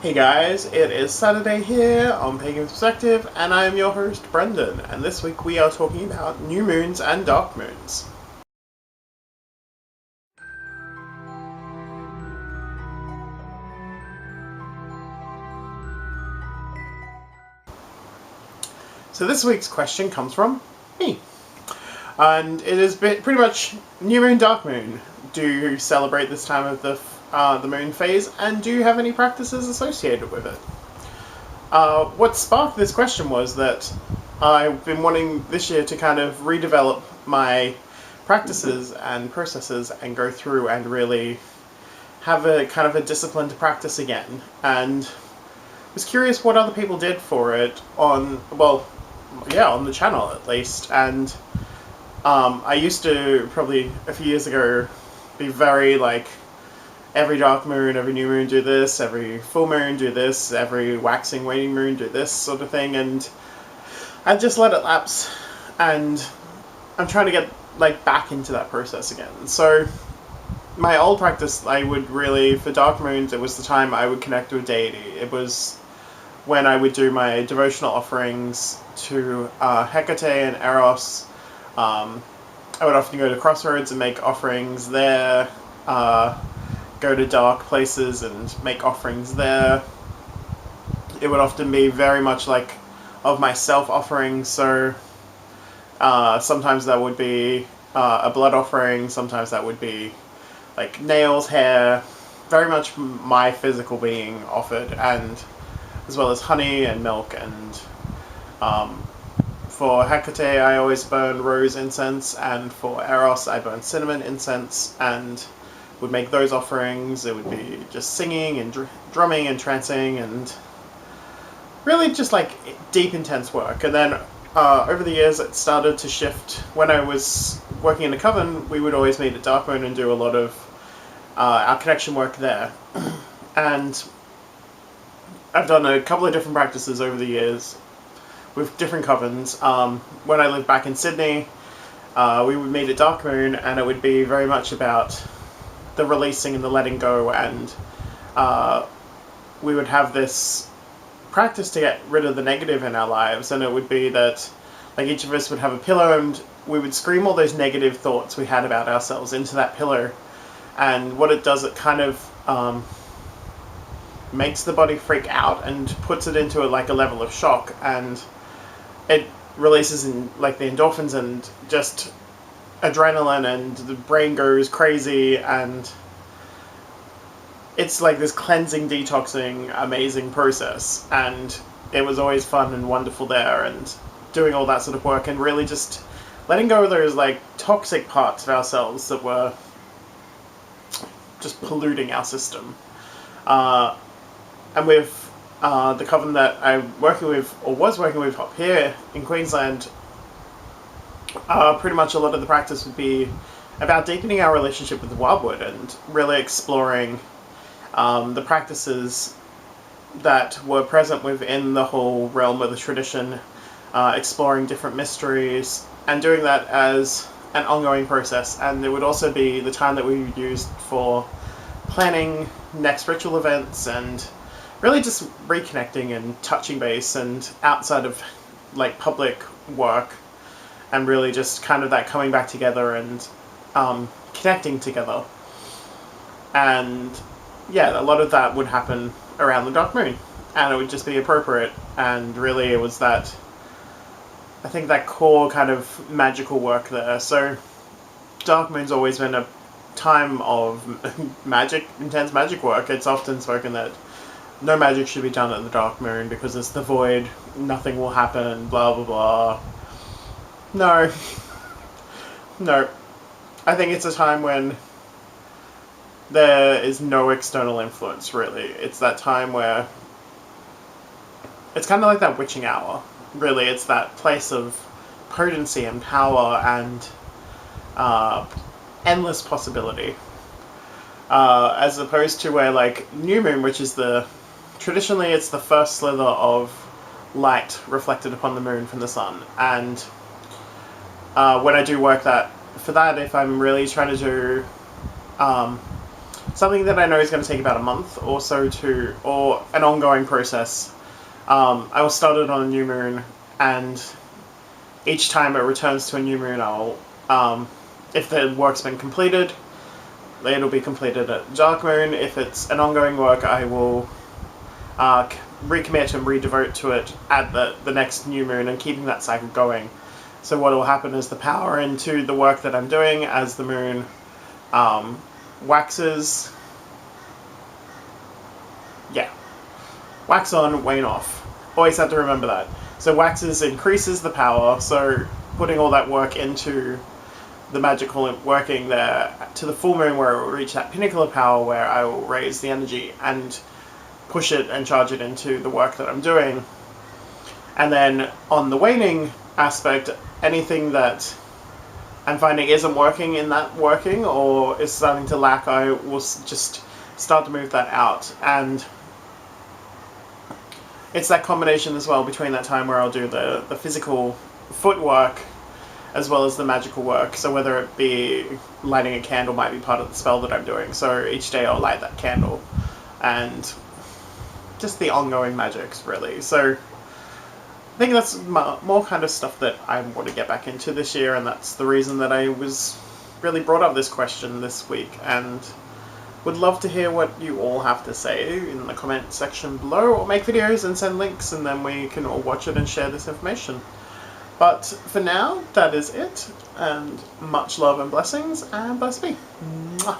Hey guys, it is Saturday here on Pagan Perspective, and I am your host Brendan, and this week we are talking about new moons and dark moons. So this week's question comes from me, and it is pretty much new moon, dark moon. Do you celebrate this time of the moon phase, and do you have any practices associated with it? What sparked this question was that I've been wanting this year to kind of redevelop my practices and processes and go through and really have a kind of a disciplined practice again. And was curious what other people did for it on the channel at least. And I used to, probably a few years ago, be very like, every dark moon, every new moon do this, every full moon do this, every waxing waning moon do this sort of thing, and I've just let it lapse, and I'm trying to get back into that process again. So my old practice, I would really, for dark moons, it was the time I would connect with deity. It was when I would do my devotional offerings to Hecate and Eros. I would often go to Crossroads and make offerings there, go to dark places and make offerings there. It would often be very much like of myself offering, so sometimes that would be a blood offering, sometimes that would be like nails, hair, very much my physical being offered, and as well as honey and milk. And for Hecate I always burn rose incense, and for Eros I burn cinnamon incense, and would make those offerings. It would be just singing and drumming and trancing and really just like deep, intense work. And then over the years it started to shift. When I was working in the Coven, we would always meet at Dark Moon and do a lot of our connection work there. And I've done a couple of different practices over the years with different covens. When I lived back in Sydney, we would meet at Dark Moon, and it would be very much about the releasing and the letting go, and we would have this practice to get rid of the negative in our lives. And it would be that like each of us would have a pillow, and we would scream all those negative thoughts we had about ourselves into that pillow. And what it does, it kind of makes the body freak out and puts it into a level of shock, and it releases in the endorphins and just adrenaline, and the brain goes crazy, and it's like this cleansing, detoxing, amazing process. And it was always fun and wonderful there, and doing all that sort of work and really just letting go of those toxic parts of ourselves that were just polluting our system. And with the coven that I'm working with, or was working with up here in Queensland, pretty much a lot of the practice would be about deepening our relationship with the wildwood and really exploring the practices that were present within the whole realm of the tradition, exploring different mysteries, and doing that as an ongoing process. And it would also be the time that we used for planning next ritual events and really just reconnecting and touching base, and outside of public work, and really just kind of that coming back together and connecting together. And yeah, a lot of that would happen around the dark moon, and it would just be appropriate. And really it was that, I think, that core kind of magical work there. So dark moon's always been a time of intense magic work. It's often spoken that no magic should be done at the dark moon because it's the void, nothing will happen, blah blah blah. No. I think it's a time when there is no external influence, really. It's that time where it's kind of like that witching hour. Really, it's that place of potency and power and endless possibility. As opposed to where new moon, which is traditionally it's the first slither of light reflected upon the moon from the sun. And when I do work for that, if I'm really trying to do something that I know is going to take about a month or so or an ongoing process. I will start it on a new moon, and each time it returns to a new moon, I'll, if the work's been completed, it'll be completed at dark moon. If it's an ongoing work, I will recommit and redevote to it at the next new moon, and keeping that cycle going. So what will happen is the power into the work that I'm doing as the moon waxes. Yeah. Wax on, wane off. Always have to remember that. So waxes increases the power, so putting all that work into the magical working there to the full moon, where it will reach that pinnacle of power where I will raise the energy and push it and charge it into the work that I'm doing. And then on the waning aspect, anything that I'm finding isn't working in that working or is starting to lack, I will just start to move that out. And it's that combination as well between that time where I'll do the physical footwork as well as the magical work. So whether it be lighting a candle might be part of the spell that I'm doing. So each day I'll light that candle, and just the ongoing magics, really. So I think that's more kind of stuff that I want to get back into this year, and that's the reason that I was really brought up this question this week, and would love to hear what you all have to say in the comment section below, or make videos and send links, and then we can all watch it and share this information. But for now, that is it, and much love and blessings, and bless me. Mwah.